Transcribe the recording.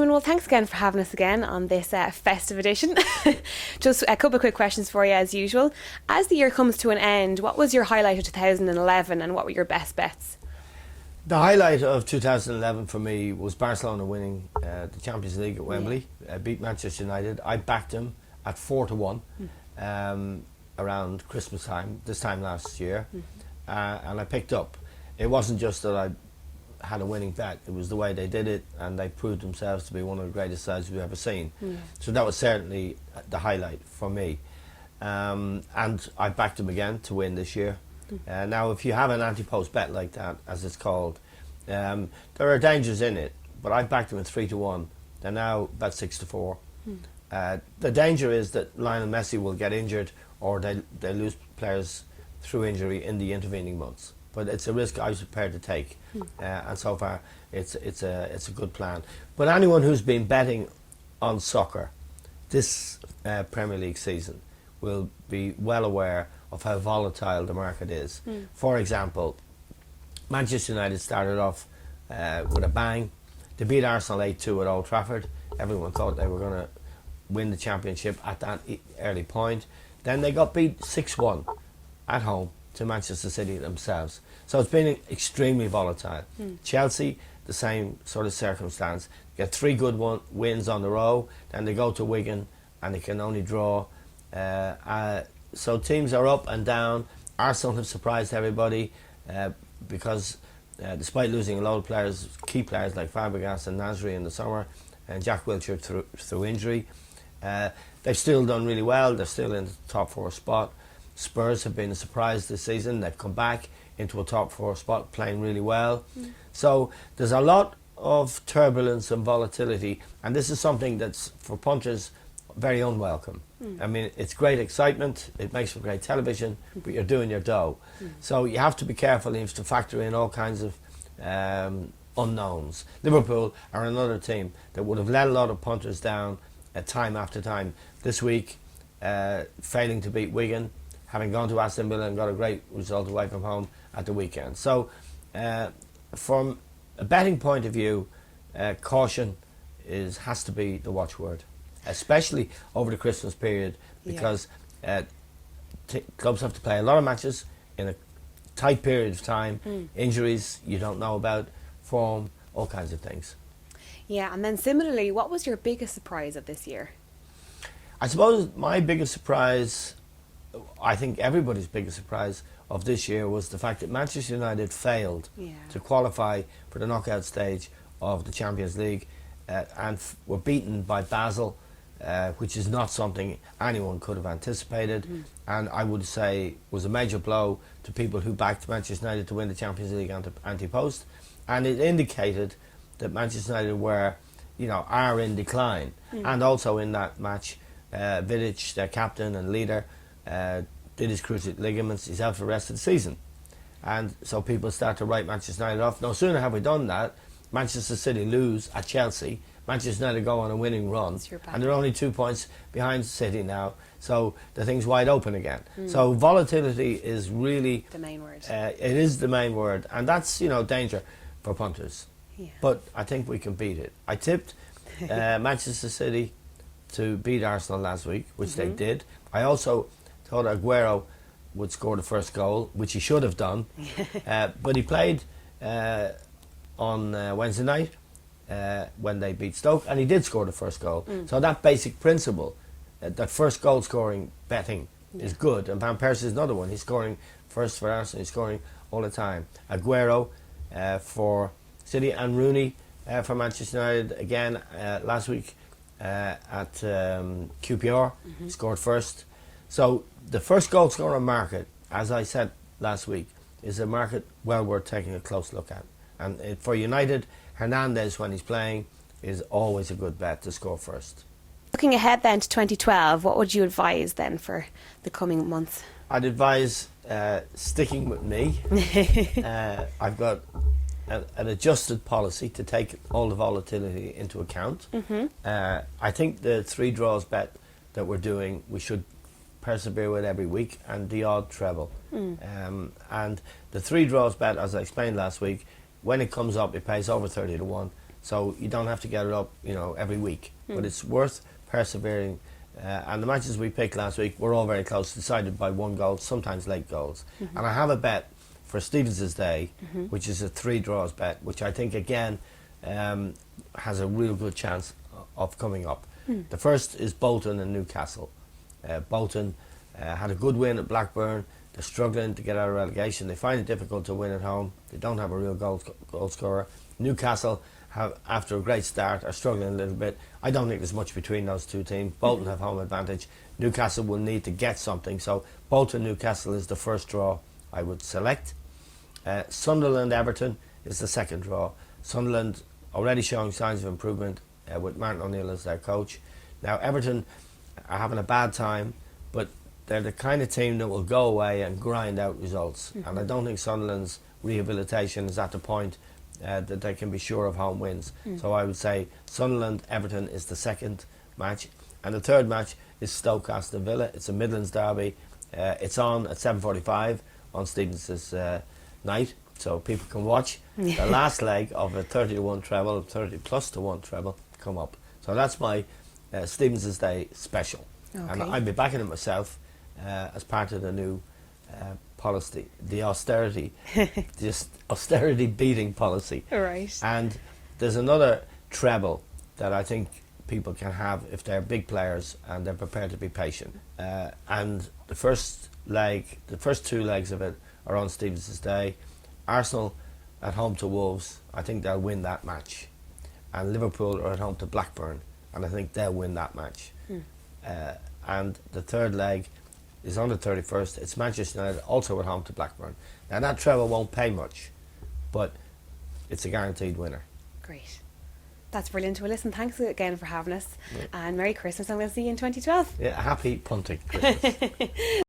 Eamon, well, thanks again for having us again on this festive edition. Just a couple of quick questions for you as usual. As the year comes to an end, what was your highlight of 2011 and what were your best bets? The highlight of 2011 for me was Barcelona winning the Champions League at Wembley, beat Manchester United. I backed them at 4-1 around Christmas time, this time last year, and I picked up. It wasn't just that I had a winning bet, it was the way they did it, and they proved themselves to be one of the greatest sides we've ever seen. So that was certainly the highlight for me. And I backed them again to win this year. Now, if you have an anti-post bet like that, as it's called, there are dangers in it, but I backed them at 3-1. They're now about 6-4. The danger is that Lionel Messi will get injured, or they lose players through injury in the intervening months. But it's a risk I was prepared to take, and so far it's a good plan. But anyone who's been betting on soccer this Premier League season will be well aware of how volatile the market is. For example, Manchester United started off with a bang. They beat Arsenal 8-2 at Old Trafford. Everyone thought they were going to win the championship at that early point. Then they got beat 6-1 at home to Manchester City themselves. So it's been extremely volatile. Chelsea, the same sort of circumstance. Get 3 good wins on the row, then they go to Wigan and they can only draw. So teams are up and down. Arsenal have surprised everybody because despite losing a lot of players, key players like Fabregas and Nasri in the summer, and Jack Wilshere through injury, they've still done really well. They're still in the top 4 spot. Spurs have been a surprise this season. They've come back into a top 4 spot, playing really well. So there's a lot of turbulence and volatility, and this is something that's, for punters, very unwelcome. I mean, it's great excitement, it makes for great television, but you're doing your dough. So you have to be careful, you have to factor in all kinds of unknowns. Liverpool are another team that would have let a lot of punters down time after time. This week, failing to beat Wigan, having gone to Aston Villa and got a great result away from home at the weekend. So from a betting point of view, caution has to be the watchword, especially over the Christmas period, because clubs have to play a lot of matches in a tight period of time. Injuries you don't know about, form, all kinds of things. Yeah, and then similarly, what was your biggest surprise of this year? I suppose my biggest surprise, I think everybody's biggest surprise of this year, was the fact that Manchester United failed to qualify for the knockout stage of the Champions League and were beaten by Basel, which is not something anyone could have anticipated, and I would say was a major blow to people who backed Manchester United to win the Champions League anti-post, and it indicated that Manchester United are in decline. And also in that match, Vidic, their captain and leader, did his cruciate ligaments. He's out for the rest of the season, and so people start to write Manchester United off. No sooner have we done that, Manchester City lose at Chelsea, Manchester United go on a winning run, and they're only 2 points behind City now, so the thing's wide open again. So volatility is really the main word. It is the main word, and that's danger for punters. But I think we can beat it. I tipped Manchester City to beat Arsenal last week, which they did. I also thought Aguero would score the first goal, which he should have done, but he played on Wednesday night when they beat Stoke, and he did score the first goal. So that basic principle, that first goal scoring betting is good, and Van Persie is another one. He's scoring first for Arsenal, he's scoring all the time. Aguero for City, and Rooney for Manchester United again last week at QPR, scored first. So the first goal scorer market, as I said last week, is a market well worth taking a close look at. And for United, Hernandez, when he's playing, is always a good bet to score first. Looking ahead then to 2012, what would you advise then for the coming months? I'd advise sticking with me. I've got an adjusted policy to take all the volatility into account. I think the 3 draws bet that we're doing, we should persevere with every week, and the odd treble. And the 3 draws bet, as I explained last week, when it comes up, it pays over 30-1. so you don't have to get it up, every week. But it's worth persevering. And the matches we picked last week were all very close, decided by one goal, sometimes late goals. And I have a bet for Stevens' Day, which is a 3 draws bet, which I think again has a real good chance of coming up. The first is Bolton and Newcastle. Bolton had a good win at Blackburn. They're struggling to get out of relegation. They find it difficult to win at home. They don't have a real goal scorer. Newcastle, after a great start, are struggling a little bit. I don't think there's much between those two teams. Bolton have home advantage. Newcastle will need to get something. So Bolton Newcastle is the first draw I would select. Sunderland Everton is the second draw. Sunderland already showing signs of improvement with Martin O'Neill as their coach. Now Everton are having a bad time, but they're the kind of team that will go away and grind out results. And I don't think Sunderland's rehabilitation is at the point that they can be sure of home wins. So I would say Sunderland Everton is the second match, and the third match is Stoke Aston Villa. It's a Midlands derby. It's on at 7:45 on Stevens' night, so people can watch the last leg of a 30-1 treble, 30+1 treble come up. So that's my Stevens' Day special. Okay. And I'll be backing it myself as part of the new policy, the austerity, just austerity beating policy. Right. And there's another treble that I think people can have if they're big players and they're prepared to be patient. And the first two legs of it are on Stevens' Day. Arsenal at home to Wolves, I think they'll win that match. And Liverpool are at home to Blackburn, and I think they'll win that match. And the third leg is on the 31st. It's Manchester United, also at home to Blackburn. Now that treble won't pay much, but it's a guaranteed winner. Great. That's brilliant. Well, listen, thanks again for having us, and Merry Christmas, and we'll see you in 2012. Yeah, happy punting Christmas.